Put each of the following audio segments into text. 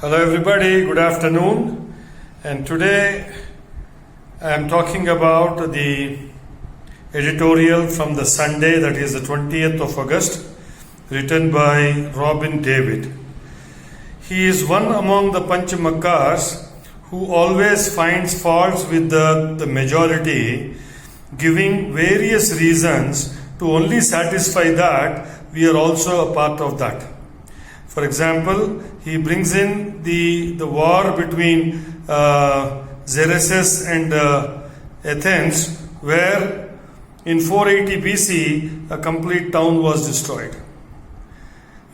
Hello everybody, good afternoon. And today I am talking about the editorial from the Sunday, that is the 20th of August, written by Robin David. He is one among the panch Makkars who always finds faults with the majority, giving various reasons to only satisfy that we are also a part of that. For example, he brings in the war between Xerxes and Athens, where in 480 BC a complete town was destroyed.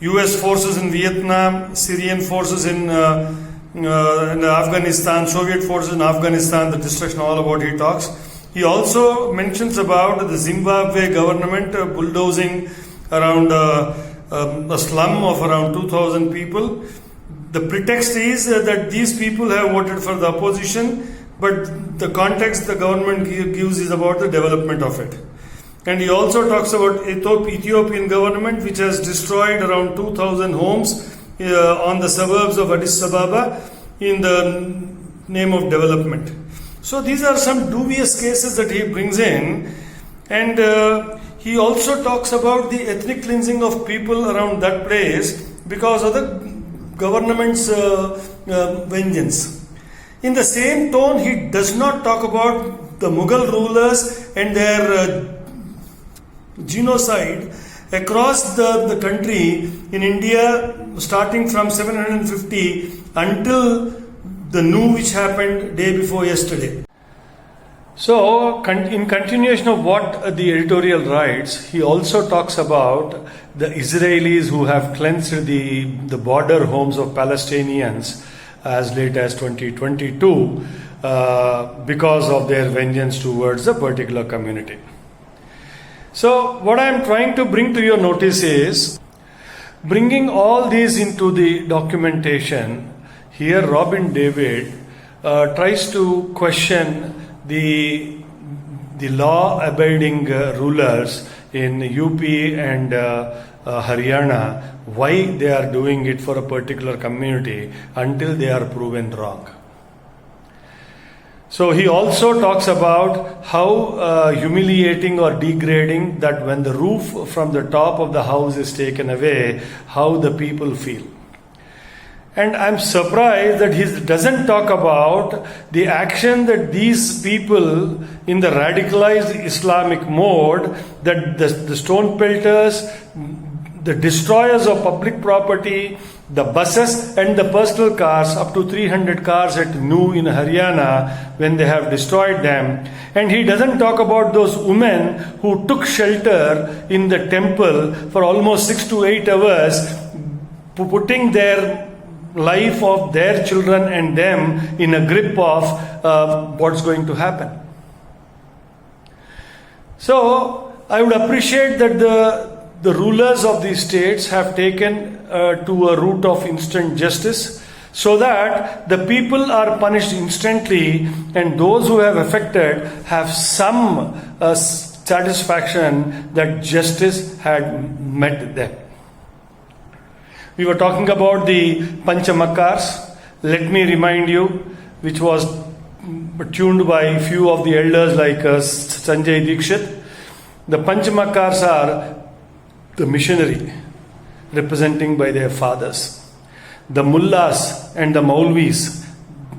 US forces in Vietnam, Syrian forces in Afghanistan, Soviet forces in Afghanistan, the destruction, all about he talks. He also mentions about the Zimbabwe government bulldozing around a slum of around 2,000 people. The pretext is that these people have voted for the opposition, but the context the government gives is about the development of it. And he also talks about Ethiopian government, which has destroyed around 2,000 homes on the suburbs of Addis Ababa in the name of development. So these are some dubious cases that he brings in, and he also talks about the ethnic cleansing of people around that place because of the government's vengeance. In the same tone, he does not talk about the Mughal rulers and their genocide across the country in India, starting from 750 until the new which happened day before yesterday. So, in continuation of what the editorial writes, he also talks about the Israelis who have cleansed the border homes of Palestinians as late as 2022 because of their vengeance towards a particular community. So, what I am trying to bring to your notice is, bringing all these into the documentation, here Robin David tries to question the law-abiding rulers in UP and Haryana, why they are doing it for a particular community until they are proven wrong. So he also talks about how humiliating or degrading that when the roof from the top of the house is taken away, how the people feel. And I'm surprised that he doesn't talk about the action that these people in the radicalized Islamic mode, that the stone pelters, the destroyers of public property, the buses and the personal cars, up to 300 cars at New in Haryana, when they have destroyed them. And he doesn't talk about those women who took shelter in the temple for almost 6 to 8 hours, putting their life of their children and them in a grip of what's going to happen. So I would appreciate that the rulers of these states have taken to a route of instant justice, so that the people are punished instantly and those who have affected have some satisfaction that justice had met them. We were talking about the Panch Makkars. Let me remind you, which was tuned by a few of the elders like Sanjay Dikshit. The Panch Makkars are the missionary, representing by their fathers. The Mullahs and the Maulvis,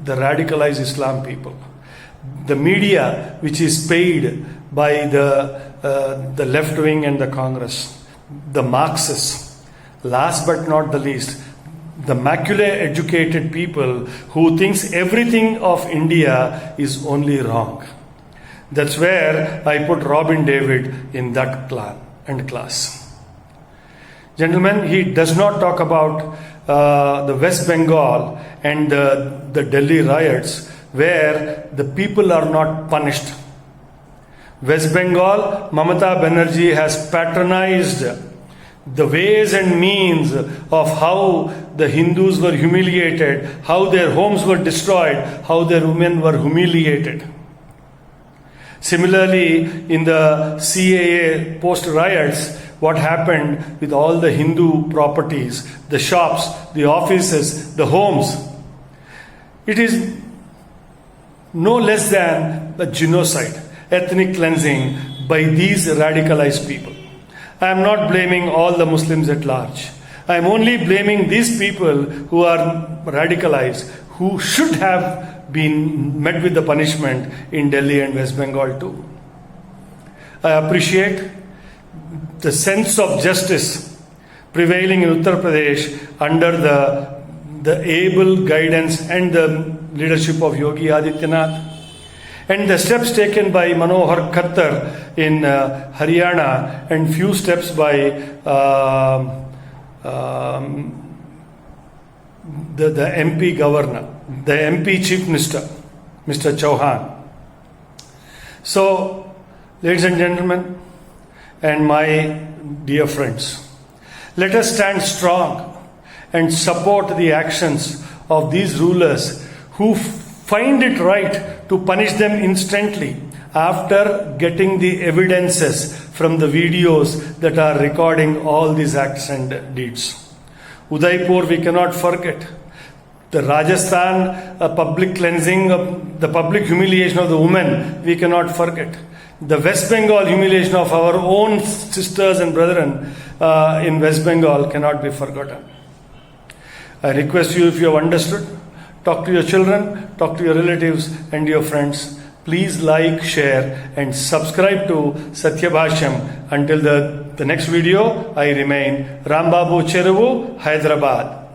the radicalized Islam people. The media, which is paid by the left wing and the Congress. The Marxists. Last but not the least, the Macaulay educated people who thinks everything of India is only wrong. That's where I put Robin David in that clan and class. Gentlemen, he does not talk about the West Bengal and the Delhi riots, where the people are not punished. West Bengal, Mamta Banerjee has patronized the ways and means of how the Hindus were humiliated, how their homes were destroyed, how their women were humiliated. Similarly, in the CAA post-riots, what happened with all the Hindu properties, the shops, the offices, the homes. It is no less than a genocide, ethnic cleansing by these radicalized people. I am not blaming all the Muslims at large. I am only blaming these people who are radicalized, who should have been met with the punishment in Delhi and West Bengal too. I appreciate the sense of justice prevailing in Uttar Pradesh under the able guidance and the leadership of Yogi Adityanath, and the steps taken by Manohar Khattar in Haryana, and few steps by the MP governor, the MP chief minister, Mr. Chauhan. So, ladies and gentlemen, and my dear friends, let us stand strong and support the actions of these rulers who find it right to punish them instantly after getting the evidences from the videos that are recording all these acts and deeds. Udaipur, we cannot forget. The Rajasthan public cleansing, the public humiliation of the women, we cannot forget. The West Bengal humiliation of our own sisters and brethren in West Bengal cannot be forgotten. I request you, if you have understood, talk to your children, talk to your relatives and your friends. Please like, share and subscribe to Satya Bhashyam. Until the next video, I remain Rambabu Cheruvu, Hyderabad.